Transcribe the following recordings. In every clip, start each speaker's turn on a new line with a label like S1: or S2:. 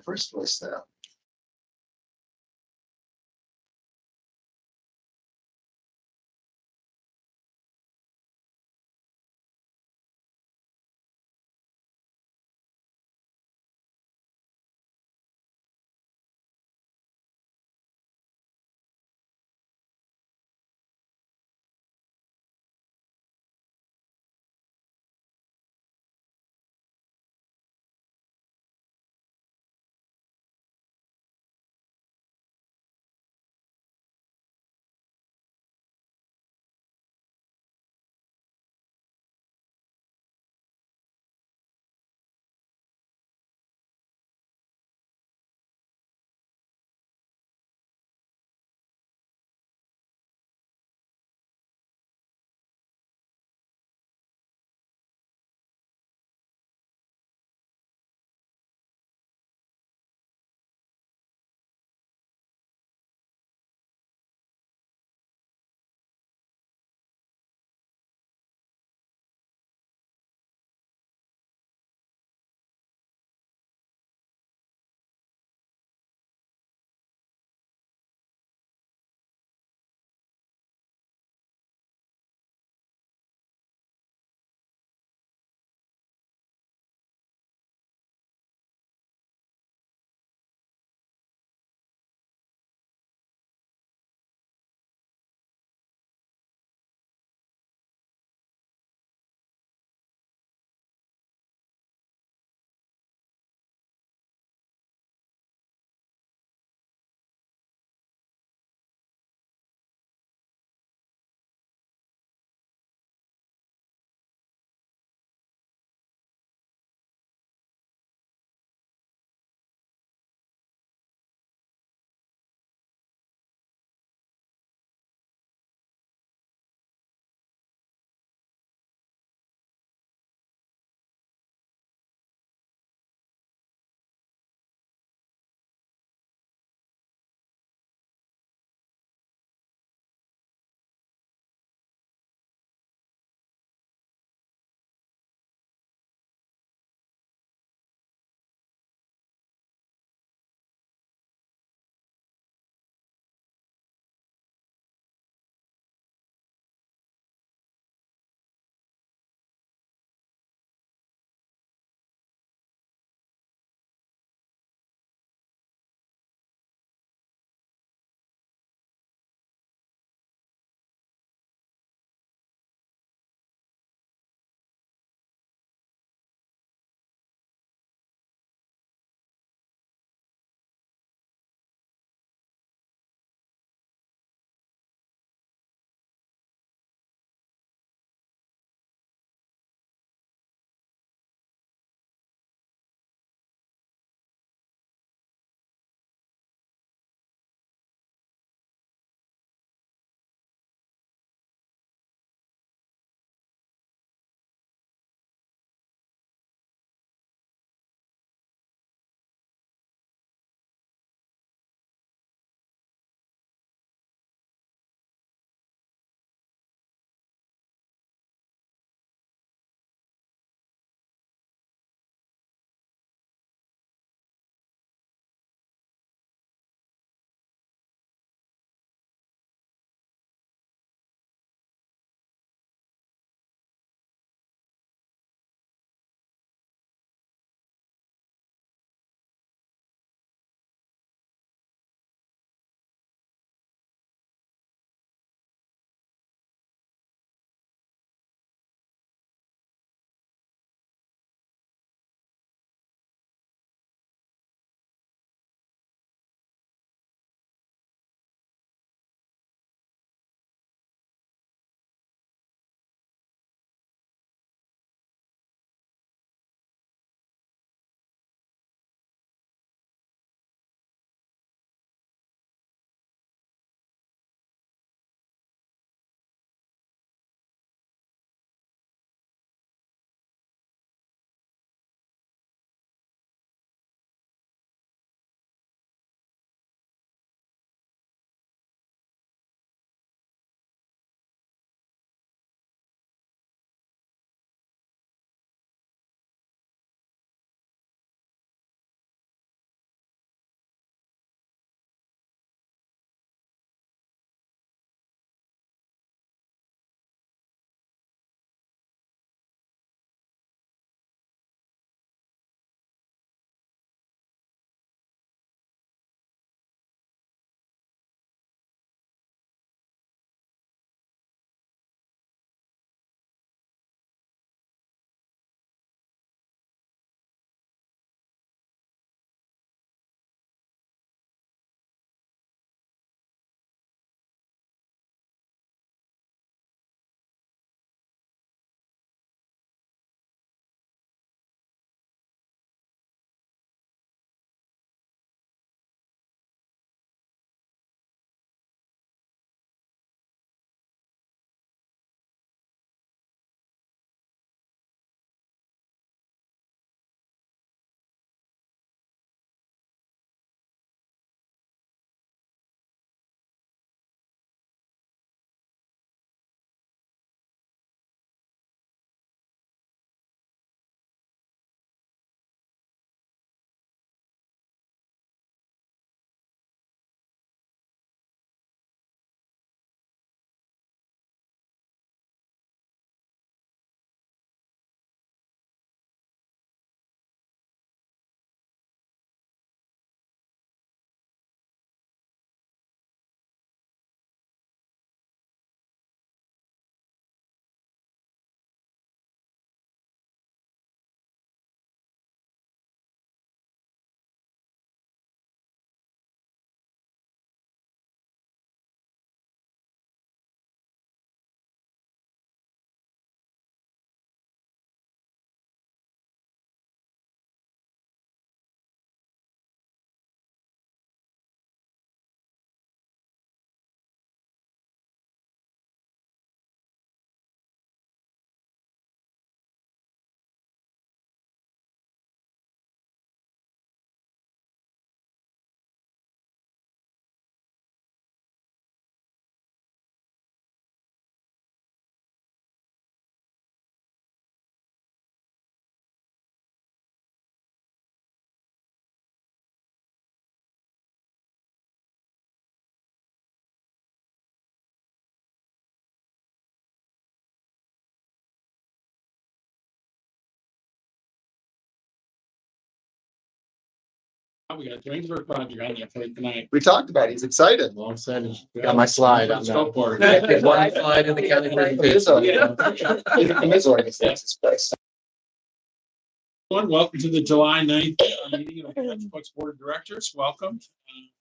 S1: first place then. We got Dwayne's project on there for tonight.
S2: We talked about it. He's excited.
S1: Well said.
S3: Got my slide on
S1: Scope
S3: that.
S1: board.
S3: One slide in the county board.
S1: Welcome to the July 9th meeting of the Metroplex Board of Directors. Welcome.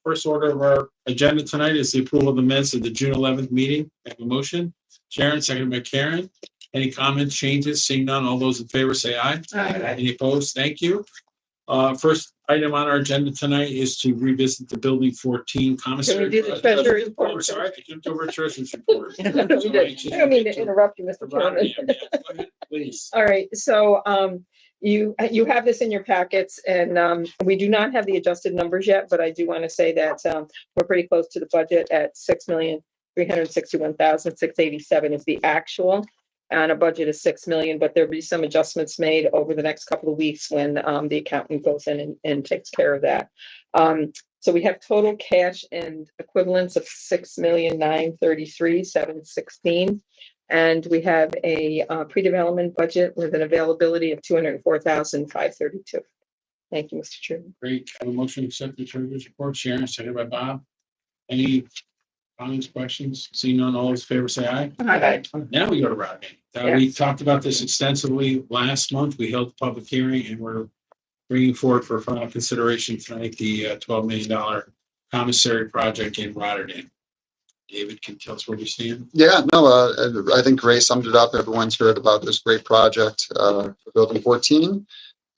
S1: First order of our agenda tonight is the approval of the minutes of the June 11th meeting. I have a motion. Sharon, seconded by Karen. Any comments, changes? Seeing none, all those in favor say aye.
S4: Aye.
S1: Any opposed? Thank you. First item on our agenda tonight is to revisit the Building 14 commissary.
S4: Can we do the treasurer's report?
S1: Oh, sorry, I jumped over treasurer's report.
S4: I don't mean to interrupt you, Mr. Chairman.
S1: Go ahead, please.
S4: All right, so you have this in your packets, and we do not have the adjusted numbers yet, but I do want to say that we're pretty close to the budget at $6,361,687 is the actual. And a budget of 6 million, but there'll be some adjustments made over the next couple of weeks when the accountant goes in and takes care of that. So we have total cash and equivalents of 6,933,716, and we have a pre-development budget with an availability of 204,532. Thank you, Mr. Chairman.
S1: Great. Have a motion to accept the treasurer's report. Sharon, seconded by Bob. Any comments, questions? Seeing none, all those in favor say aye.
S4: Aye.
S1: Now we go to Rodney. We talked about this extensively last month. We held the public hearing and we're bringing forward for final consideration tonight the $12 million commissary project in Rotterdam. David can tell us where we stand.
S2: Yeah, no, I think Ray summed it up. Everyone's heard about this great project for Building 14.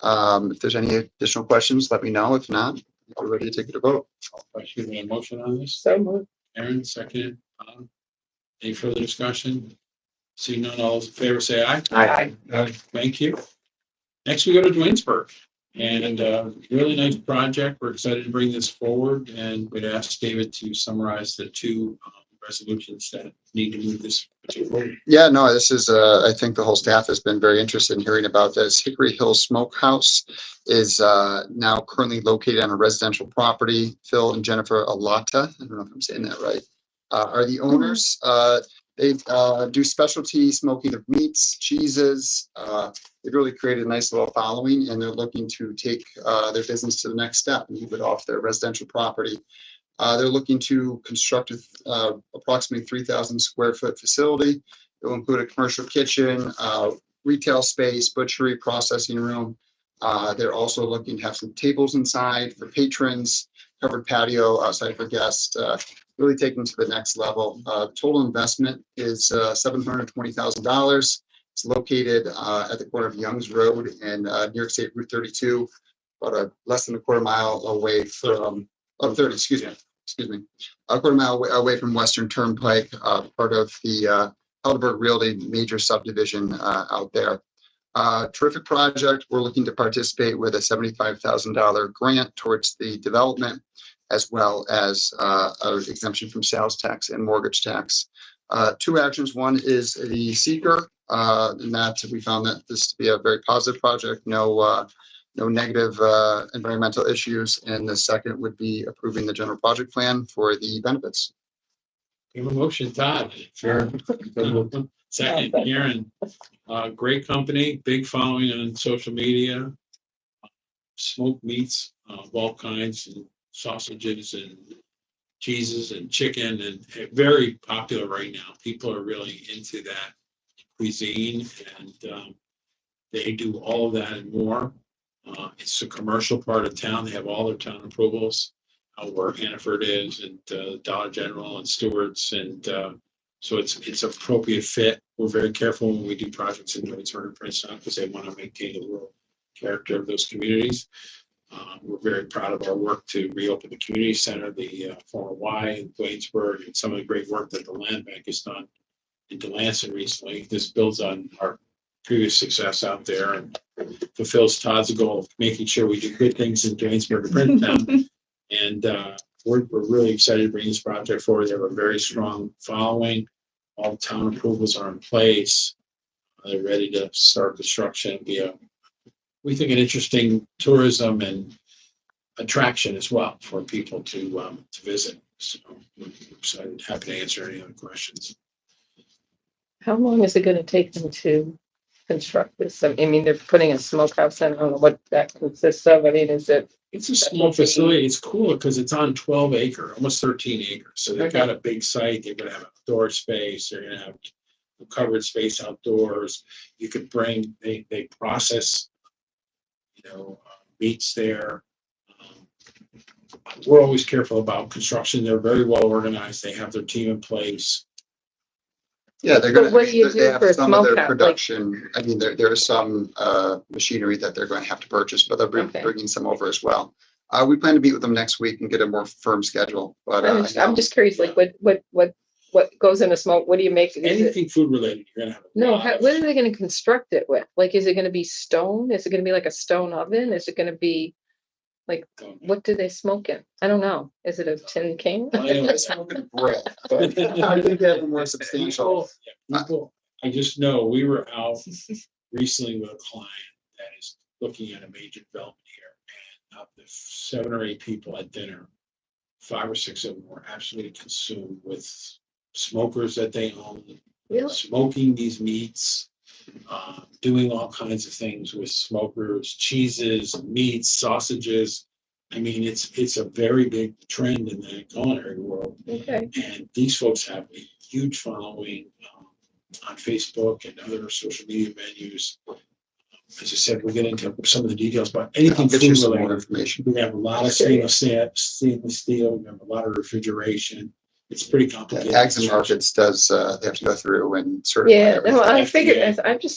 S2: If there's any additional questions, let me know. If not, we're ready to take it to vote.
S1: Should we have a motion on this?
S4: So moved.
S1: Aaron, seconded. Any further discussion? Seeing none, all those in favor say aye.
S4: Aye.
S1: Thank you. Next, we go to Dwaynesburg, and really nice project. We're excited to bring this forward, and we'd ask David to summarize the two resolutions that need to move this forward.
S2: Yeah, no, this is, I think the whole staff has been very interested in hearing about this. Hickory Hill Smokehouse is now currently located on a residential property. Phil and Jennifer Alata, I don't know if I'm saying that right, are the owners. They do specialty smoking of meats, cheeses. They've really created a nice little following, and they're looking to take their business to the next step and move it off their residential property. They're looking to construct approximately 3,000 square foot facility. It will include a commercial kitchen, retail space, butchery, processing room. They're also looking to have some tables inside for patrons, covered patio outside for guests, really taking to the next level. Total investment is $720,000. It's located at the corner of Youngs Road and New York State Route 32, about less than a quarter mile away from, a quarter mile away from Western Turnpike, part of the Helderberg Realty major subdivision out there. Terrific project. We're looking to participate with a $75,000 grant towards the development, as well as an exemption from sales tax and mortgage tax. Two actions. One is the seeker, and that we found that this to be a very positive project. No negative environmental issues. And the second would be approving the general project plan for the benefits.
S1: We have a motion, Todd. Sure. Second, Aaron. Great company, big following on social media. Smoked meats of all kinds, and sausages and cheeses and chicken, and very popular right now. People are really into that cuisine, and they do all of that and more. It's a commercial part of town. They have all their town approvals, where Hannaford is, and Dollar General and Stewart's, and so it's appropriate fit. We're very careful when we do projects in Dwaynesburg and Princeton because they want to maintain the rural character of those communities. We're very proud of our work to reopen the community center, the former Y in Dwaynesburg, and some of the great work that the land bank has done in Delancey recently. This builds on our previous success out there and fulfills Todd's goal of making sure we do good things in Dwaynesburg and Princeton. And we're really excited to bring this project forward. They have a very strong following. All town approvals are in place. They're ready to start construction. We think an interesting tourism and attraction as well for people to visit. So we're excited, happy to answer any other questions.
S4: How long is it going to take them to construct this? I mean, they're putting a smokehouse in. I don't know what that consists of. I mean, is it
S1: It's a small facility. It's cool because it's on 12 acre, almost 13 acres. So they've got a big site. They're gonna have outdoor space. They're gonna have covered space outdoors. You could bring, they process, meats there. Um, We're always careful about construction. They're very well organized. They have their team in place.
S2: Yeah, they're
S4: But
S2: gonna,
S4: what do you
S2: they
S4: do
S2: have
S4: for a
S2: some of their
S4: smokehouse? Like,
S2: production. I mean, there is some machinery that they're going to have to purchase, but they'll be
S4: Okay.
S2: bringing some over as well. We plan to meet with them next week and get a more firm schedule, but
S4: I'm just curious, like, what goes in a smoke? What do you make? Is it,
S1: Anything food related, you're gonna have. a
S4: no,
S1: lot
S4: how,
S1: of-
S4: what are they gonna construct it with? Like, is it gonna be stone? Is it gonna be like a stone oven? Is it gonna be, what do they smoke in? I don't know. Is it a tin can?
S2: they're smoking bread, but I think they have a more substantial.
S1: People, I just know we were out recently with a client that is looking at a major development here. And of the 7 or 8 people at dinner, 5 or 6 of them were absolutely consumed with smokers that they own,
S4: Really?
S1: smoking these meats, doing all kinds of things with smokers, cheeses, meats, sausages. I mean, it's a very big trend in the culinary world.
S4: Okay.
S1: And these folks have a huge following on Facebook and other social media venues. As I said, we'll get into some of the details, but
S2: I'll
S1: anything
S2: get you
S1: food
S2: some more
S1: related.
S2: information.
S1: We have a lot of stainless steel, we have a lot of refrigeration. It's pretty complicated.
S2: Ags and Markets does, they have to go through and certify
S4: Yeah, no,
S2: everything.
S4: I figured,
S1: Yeah.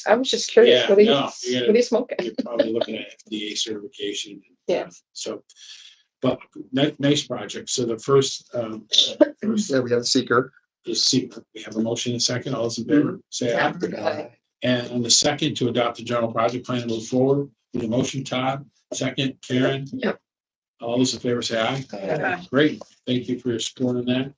S4: I was just curious.
S1: Yeah,
S4: What do you,
S1: no,
S4: what
S1: you
S4: are
S1: gotta-
S4: you smoking?
S1: You're probably looking at FDA certification.
S4: Yeah.
S1: So, but nice project. So the first
S2: Yeah, we have Seeker.
S1: is secret. We have a motion and a second. All those in favor, say aye.
S4: Aye.
S1: And on the second, to adopt the general project plan and move forward. The motion, Todd, second, Karen.
S4: Yep.
S1: All those in favor, say aye.
S4: Aye.
S1: Great. Thank you for your support on that.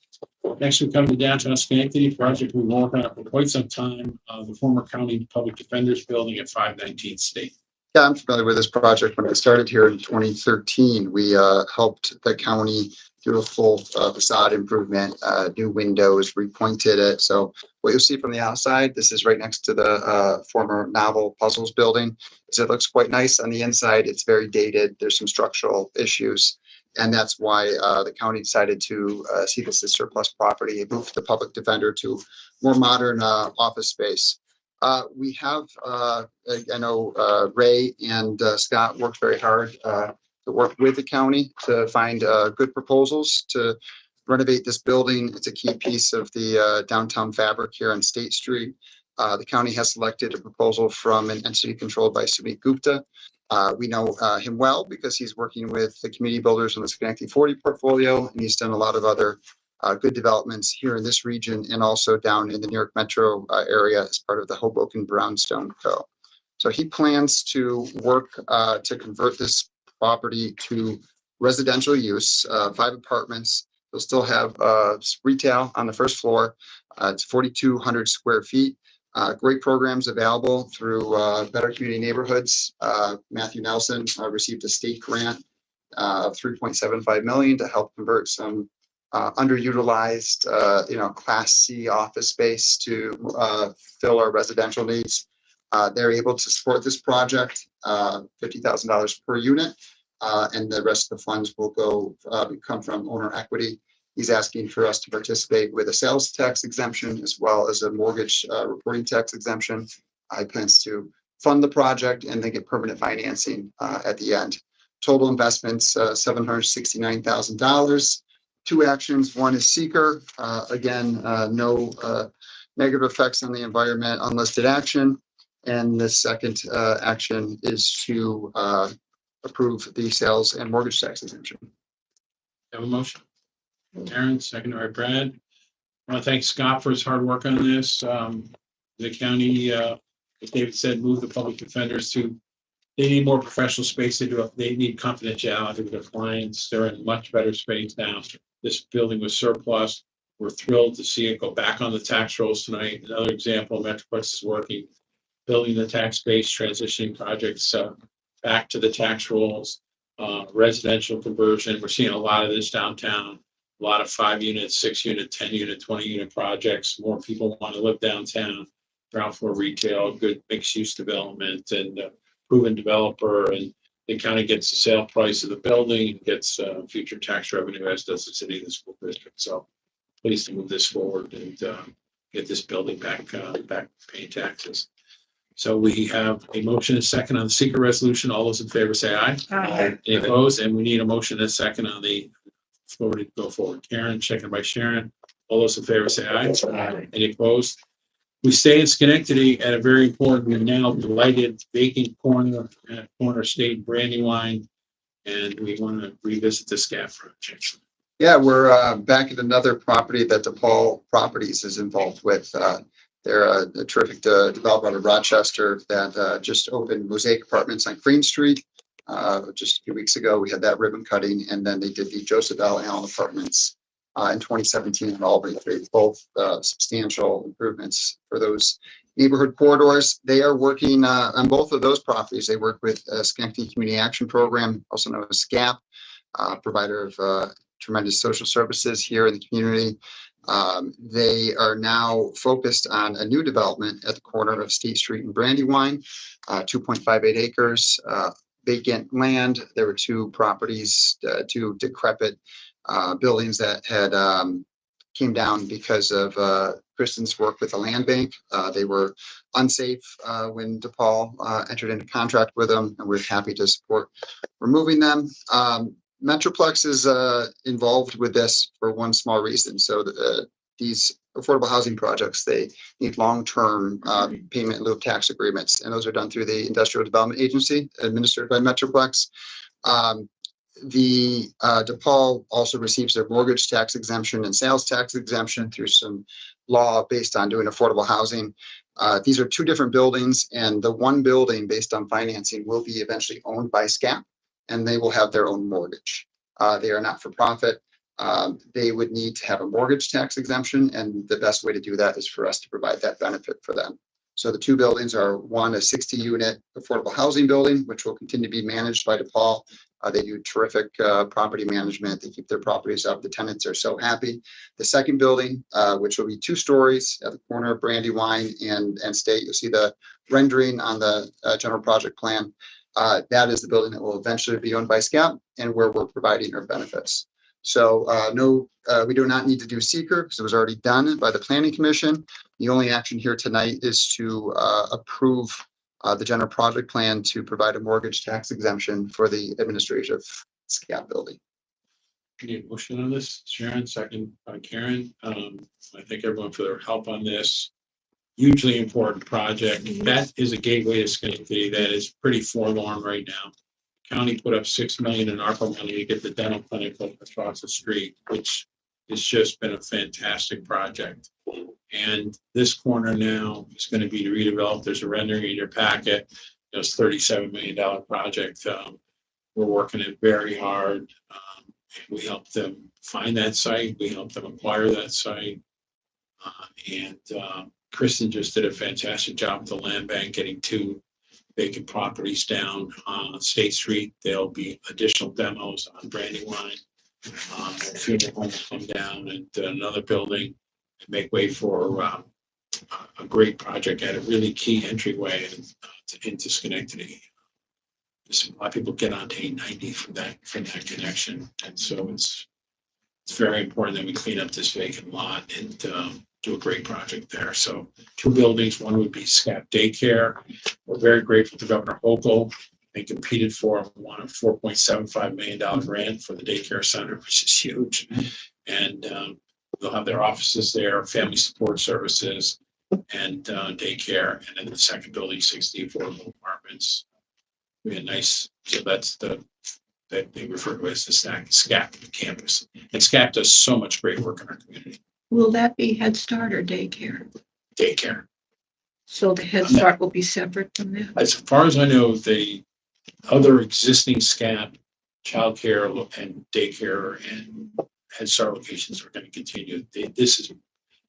S1: Next, we come to downtown Schenectady project. We've been working on for quite some time. The former county public defenders building at 519 State.
S2: Yeah, I'm familiar with this project. When I started here in 2013, we helped the county do a full facade improvement, new windows, repointed it. So what you'll see from the outside, this is right next to the former Novel Puzzles building. So it looks quite nice on the inside. It's very dated. There's some structural issues. And that's why the county decided to see this as surplus property and move the public defender to more modern office space. We have, I know Ray and Scott worked very hard to work with the county to find good proposals to renovate this building. It's a key piece of the downtown fabric here on State Street. The county has selected a proposal from an entity controlled by Sumit Gupta. We know him well because he's working with the community builders on the Schenectady 40 portfolio, and he's done a lot of other good developments here in this region and also down in the New York Metro area as part of the Hoboken Brownstone Co. So he plans to work to convert this property to residential use, 5 apartments. They'll still have retail on the first floor. It's 4,200 square feet. Great programs available through Better Community Neighborhoods. Matthew Nelson received a state grant of $3.75 million to help convert some underutilized, Class C office space to fill our residential needs. They're able to support this project, $50,000 per unit, and the rest of the funds will come from owner equity. He's asking for us to participate with a sales tax exemption as well as a mortgage reporting tax exemption. He plans to fund the project and then get permanent financing at the end. Total investments, $769,000. 2 actions. One is seeker. Again, no negative effects on the environment, unlisted action. And the second action is to approve the sales and mortgage tax exemption.
S1: Have a motion. Aaron, second by Brad. I want to thank Scott for his hard work on this. The county, as David said, moved the public defenders to, they need more professional space. They need confidentiality with their clients. They're in much better space now. This building was surplus. We're thrilled to see it go back on the tax rolls tonight. Another example, Metroplex is working, building the tax base, transitioning projects back to the tax rolls, residential conversion. We're seeing a lot of this downtown. A lot of 5-unit, 6-unit, 10-unit, 20-unit projects. More people want to live downtown. Ground floor retail, good mixed use development, and proven developer. And the county gets the sale price of the building, and gets future tax revenue, as does the city and the school district. So pleased to move this forward and get this building back paying taxes. So we have a motion and a second on the secret resolution. All those in favor say aye.
S4: Aye.
S1: Any opposed? And we need a motion and a second on the floor to go forward. Karen, second by Sharon. All those in favor say aye.
S3: Aye.
S1: Any opposed? We stay in Schenectady at a very important, we're now delighted vacant corner state Brandywine. And we want to revisit the SCAF project.
S2: Yeah, we're back at another property that DePaul Properties is involved with. They're a terrific developer out of Rochester that just opened Mosaic Apartments on Green Street. Just a few weeks ago, we had that ribbon cutting, and then they did the Joseph L. Allen Apartments in 2017 in Albany. Both substantial improvements for those neighborhood corridors. They are working on both of those properties. They work with Schenectady Community Action Program, also known as SCAP, provider of tremendous social services here in the community. They are now focused on a new development at the corner of State Street and Brandywine, 2.58 acres, vacant land. There were two properties, two decrepit buildings that had came down because of Kristen's work with the land bank. They were unsafe when DePaul entered into contract with them, and we're happy to support removing them. Metroplex is involved with this for one small reason. So these affordable housing projects, they need long-term payment in lieu of tax agreements, and those are done through the Industrial Development Agency administered by Metroplex. The DePaul also receives their mortgage tax exemption and sales tax exemption through some law based on doing affordable housing. These are two different buildings, and the one building based on financing will be eventually owned by SCAP, and they will have their own mortgage. They are not for profit. They would need to have a mortgage tax exemption, and the best way to do that is for us to provide that benefit for them. So the two buildings are one, a 60-unit affordable housing building, which will continue to be managed by DePaul. They do terrific property management. They keep their properties up. The tenants are so happy. The second building, which will be 2 stories at the corner of Brandywine and State, you'll see the rendering on the general project plan. That is the building that will eventually be owned by SCAP and where we're providing our benefits. So no, we do not need to do seeker because it was already done by the Planning Commission. The only action here tonight is to approve the general project plan to provide a mortgage tax exemption for the administrative SCAP building.
S1: Any motion on this? Sharon, second by Karen. I thank everyone for their help on this. Hugely important project. That is a gateway to Schenectady that is pretty forlorn right now. County put up $6 million in ARPA money to get the dental clinic across the street, which has just been a fantastic project. And this corner now is going to be redeveloped. There's a rendering in your packet. It's $37 million project. We're working it very hard. We helped them find that site. We helped them acquire that site. And Kristen just did a fantastic job with the land bank, getting 2 vacant properties down on State Street. There'll be additional demos on Brandywine. Funeral home will come down and another building and make way for a great project at a really key entryway into Schenectady. A lot of people get onto 890 from that connection, and so it's very important that we clean up this vacant lot and do a great project there. So 2 buildings, one would be SCAP Daycare. We're very grateful to Governor Hochul. They competed for won a $4.75 million grant for the daycare center, which is huge. And they'll have their offices there, family support services, and daycare. And then the second building, 60 affordable apartments. We had nice, so that's that they refer to as the SCAP campus. And SCAP does so much great work in our community.
S5: Will that be Head Start or daycare?
S1: Daycare.
S5: So the Head Start will be separate from that?
S1: As far as I know, the other existing SCAP childcare and daycare and Head Start locations are going to continue. This is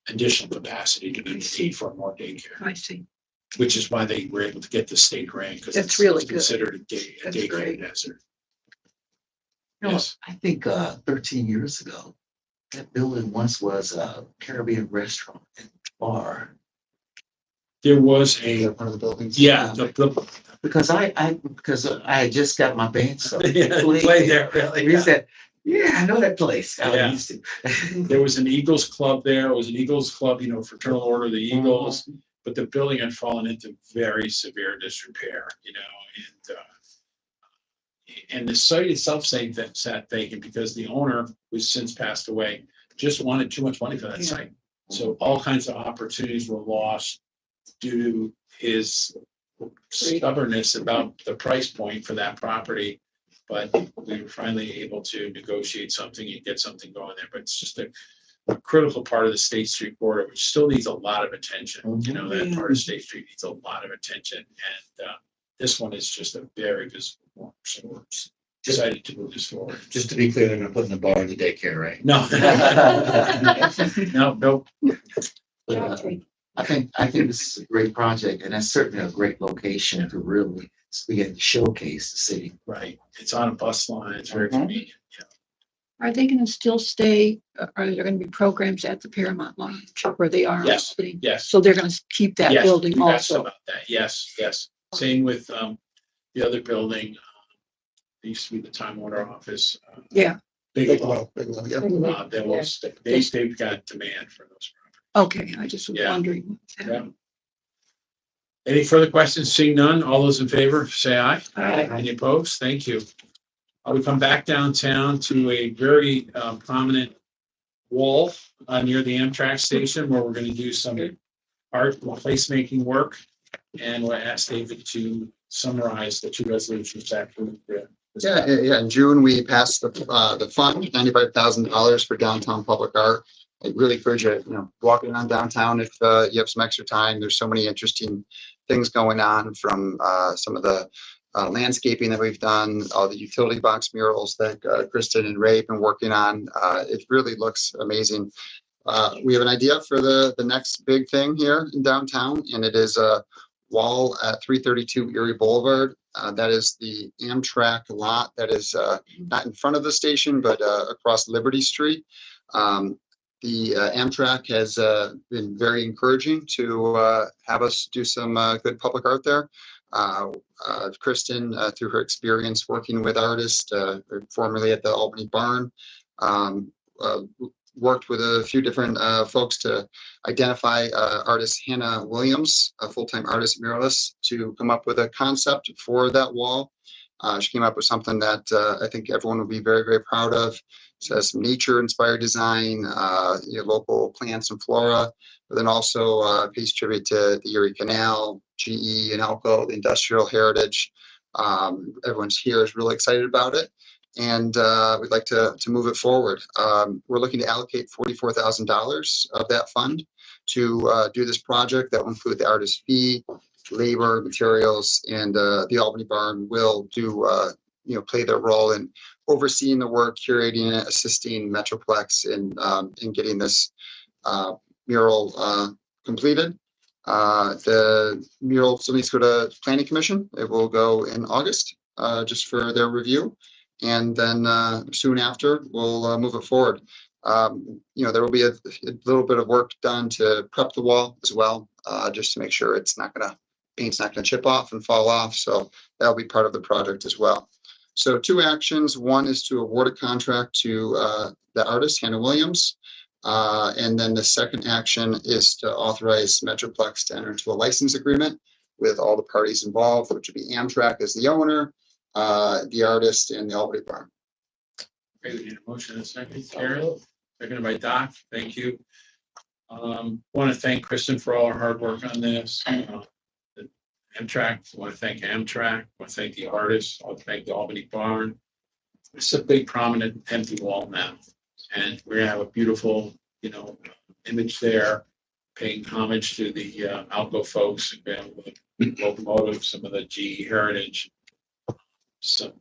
S1: additional capacity to be for more daycare.
S5: I see.
S1: Which is why they were able to get the state grant, because
S5: That's
S1: it's
S5: really good.
S1: considered a
S5: That's
S1: daycare
S5: great.
S1: desert.
S3: No,
S1: Yes.
S3: I think 13 years ago, that building once was a Caribbean restaurant and bar.
S1: There was a,
S2: One of the buildings.
S1: yeah,
S3: Because because I had just got my band. So
S1: yeah, played there, really.
S3: we said, yeah, I know that place. I
S1: Yeah.
S3: used to.
S1: There was an Eagles club there. It was an Eagles club, Fraternal Order of the Eagles. But the building had fallen into very severe disrepair, and the site itself sat vacant because the owner, who's since passed away, just wanted too much money for that site. So all kinds of opportunities were lost due to his stubbornness about the price point for that property. But we were finally able to negotiate something and get something going there. But it's just a critical part of the State Street corridor, which still needs a lot of attention. That part of State Street needs a lot of attention. And this one is just a very visible one. So we're excited to move this forward.
S3: Just to be clear, they're gonna put in the bar in the daycare, right?
S1: No. No.
S3: I think this is a great project, and that's certainly a great location to really begin to showcase the city.
S1: Right. It's on a bus line. It's very convenient. Yeah.
S5: Are they gonna still stay, are there gonna be programs at the Paramount Lounge where they are?
S1: Yes.
S5: sitting?
S1: Yes.
S5: So they're gonna keep that
S1: Yes,
S5: building
S1: we've asked
S5: also?
S1: about that. Yes, yes. Same with the other building. It used to be the Time Warner office.
S5: Yeah,
S1: Bigelow.
S2: Bigelow, yeah.
S1: They've got demand for those.
S5: okay, I just was
S1: Yeah.
S5: wondering.
S1: Yeah. Any further questions? Seeing none, all those in favor, say aye.
S5: Aye.
S1: Any opposed? Thank you. We come back downtown to a very prominent wall near the Amtrak station where we're going to do some art and placemaking work. And we'll ask David to summarize the two resolutions after.
S2: Yeah. In June, we passed the fund, $95,000 for downtown public art. I really encourage you, walking around downtown if you have some extra time. There's so many interesting things going on, from some of the landscaping that we've done, all the utility box murals that Kristen and Ray have been working on. It really looks amazing. We have an idea for the next big thing here in downtown, and it is a wall at 332 Erie Boulevard. That is the Amtrak lot that is not in front of the station, but across Liberty Street. The Amtrak has been very encouraging to have us do some good public art there. Kristen, through her experience working with artists, formerly at the Albany Barn, worked with a few different folks to identify artist Hannah Williams, a full-time artist muralist, to come up with a concept for that wall. She came up with something that I think everyone will be very, very proud of. It has some nature-inspired design, local plants and flora, but then also pays tribute to the Erie Canal, GE and Alco, the industrial heritage. Everyone's here is really excited about it, and we'd like to move it forward. We're looking to allocate $44,000 of that fund to do this project. That will include the artist fee, labor, materials, and the Albany Barn will do play their role in overseeing the work, curating it, assisting Metroplex in getting this mural completed. The mural still needs to go to Planning Commission. It will go in August just for their review, and then soon after we'll move it forward. There will be a little bit of work done to prep the wall as well, just to make sure paint's not going to chip off and fall off. So that'll be part of the project as well. So two actions. One is to award a contract to the artist, Hannah Williams. And then the second action is to authorize Metroplex to enter into a license agreement with all the parties involved, which would be Amtrak as the owner, the artist, and the Albany Barn.
S1: Okay, we need a motion in a second. Karen, seconded by Doc. Thank you. Want to thank Kristen for all her hard work on this. Amtrak, I want to thank Amtrak. I want to thank the artists. I want to thank the Albany Barn. It's a big, prominent, empty wall now, and we're gonna have a beautiful, image there, paying homage to the Alco folks, again, with the locomotive, some of the GE heritage, some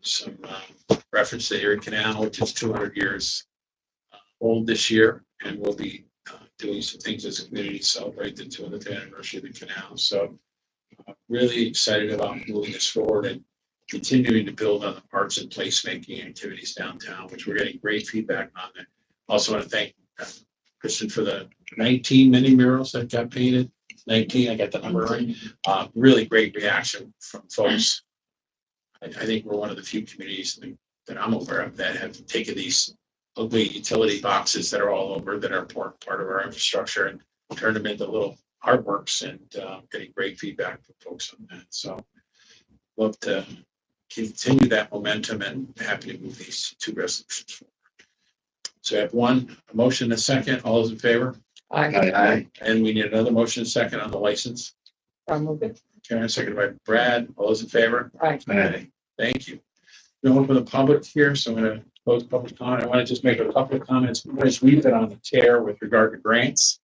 S1: reference to Erie Canal, which is 200 years old this year, and we'll be doing some things as a community to celebrate the 200th anniversary of the canal. So really excited about moving this forward and continuing to build on the arts and placemaking activities downtown, which we're getting great feedback on. Also want to thank Kristen for the 19 mini murals that got painted. 19, I got the number right. Really great reaction from folks. I think we're one of the few communities that I'm aware of that have taken these ugly utility boxes that are all over, that are part of our infrastructure, and turned them into little artworks, and getting great feedback from folks on that. So love to continue that momentum, and happy to move these two resolutions forward. So I have a motion and a second. All those in favor?
S4: I
S1: And we need another motion and second on the license.
S4: move it.
S1: Karen, seconded by Brad. All those in favor?
S4: Aye.
S1: Aye. Thank you. No one from the public here, so I'm going to close public comment. I want to just make a couple of comments because we've been on the tear with regard to grants.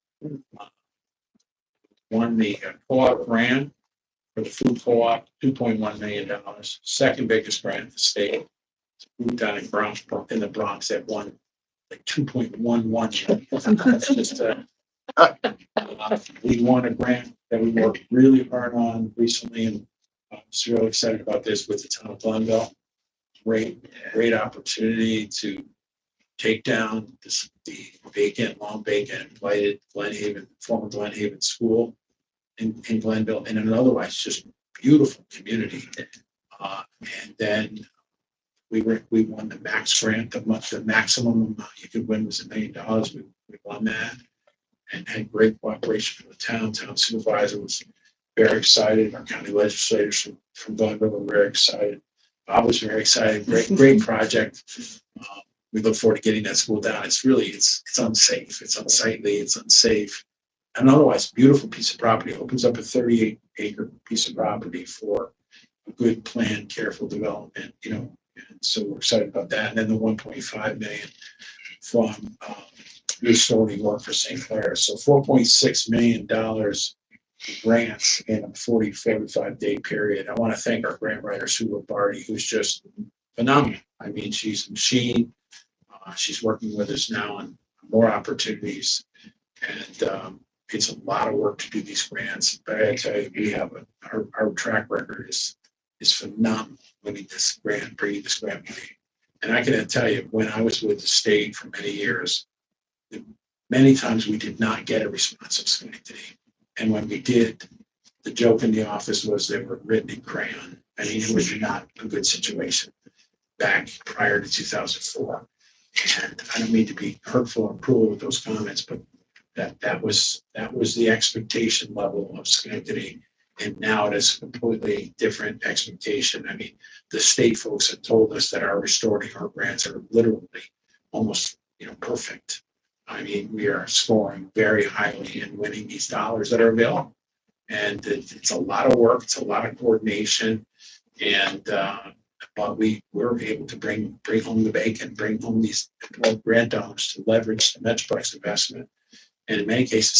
S1: Won the co-op grant for the food co-op, $2.1 million. Second biggest grant in the state. Moved down in the Bronx at one, like 2.11. That's just we won a grant that we worked really hard on recently, and I'm just really excited about this with the town of Glenville. Great opportunity to take down the long vacant, blighted former Glenhaven school in Glenville, in an otherwise just beautiful community. And then we won the max grant. The maximum amount you could win was $1 million. We won that, and had great cooperation from the town supervisor was very excited. Our county legislators from Glenville were very excited. Bob was very excited. Great project. We look forward to getting that school down. It's unsafe. It's unsightly. It's unsafe. An otherwise beautiful piece of property. Opens up a 38-acre piece of property for a good planned, careful development. And so we're excited about that. And then the $1.5 million from restoring work for St. Clair. So $4.6 million grants in a 45-day period. I want to thank our grant writer, Sue Barty, who's just phenomenal. I mean, she's a machine. She's working with us now on more opportunities. And it's a lot of work to do these grants. But I tell you, we have our track record is phenomenal bringing this grant money. And I can tell you, when I was with the state for many years, many times we did not get a response of Schenectady. And when we did, the joke in the office was they were written in crayon. I mean, it was not a good situation back prior to 2004. And I don't mean to be hurtful and cruel with those comments, but that was the expectation level of Schenectady. And now it is a completely different expectation. I mean, the state folks have told us that our restoring our grants are literally almost, perfect. I mean, we are scoring very highly and winning these dollars that are available. And it's a lot of work. It's a lot of coordination. And, but we're able to bring home the bacon, bring home these grant dollars to leverage the Metroplex investment. And in many cases,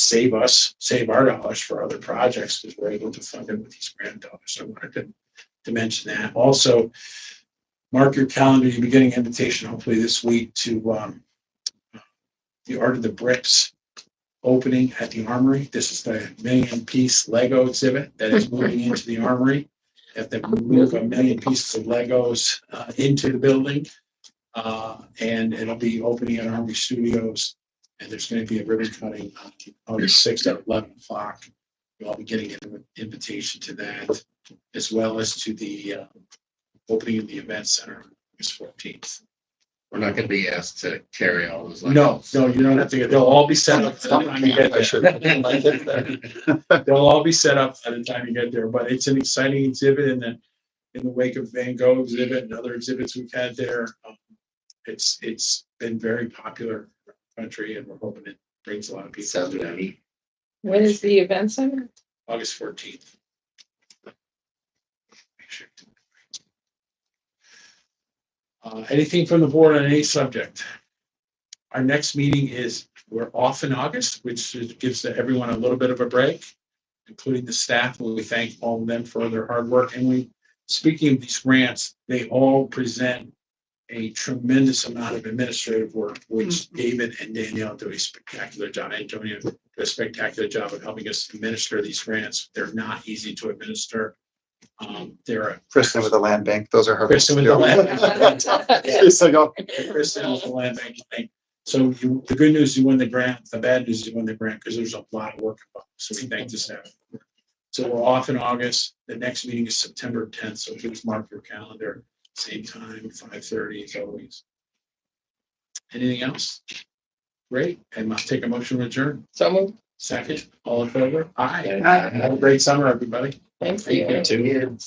S1: save our dollars for other projects, because we're able to fund it with these grant dollars. So I wanted to mention that. Also, mark your calendar. You'll be getting an invitation hopefully this week to the Art of the Bricks opening at the Armory. This is the million-piece Lego exhibit that is moving into the Armory. Have to move 1 million pieces of Legos into the building, and it'll be opening at Armory Studios. And there's going to be a ribbon cutting on August 6th at 11 o'clock. You'll all be getting an invitation to that, as well as to the opening of the event center on August 14th.
S6: We're not going to be asked to carry all those.
S1: No, you don't have to. They'll all be set up by the time you get there. They'll all be set up by the time you get there. But it's an exciting exhibit in the wake of Van Gogh exhibit and other exhibits we've had there. It's been very popular in the country, and we're hoping it brings a lot of people.
S6: Sounds
S1: to that.
S6: good.
S4: When is the event center?
S1: August 14th. Anything from the board on any subject? Our next meeting we're off in August, which gives everyone a little bit of a break, including the staff. We thank all of them for their hard work. And speaking of these grants, they all present a tremendous amount of administrative work, which David and Danielle do a spectacular job. Antonio do a spectacular job of helping us administer these grants. They're not easy to administer.
S2: Kristen with the land bank. Those are her.
S1: Kristen with the land bank.
S2: So y'all-
S1: Kristen with the land bank thing.
S7: So the good news, you win the grant, the bad news, you win the grant, because there's a lot of work involved, so we thank the staff. So we're off in August, the next meeting is September 10th, so please mark your calendar, same time, 5:30 as always. Anything else? Great, and I'll take a motion to adjourn.
S4: So moved.
S7: Second, all in favor? Aye.
S5: Aye.
S7: Have a great summer, everybody.
S4: Thank
S6: Thank
S4: you.
S6: you too.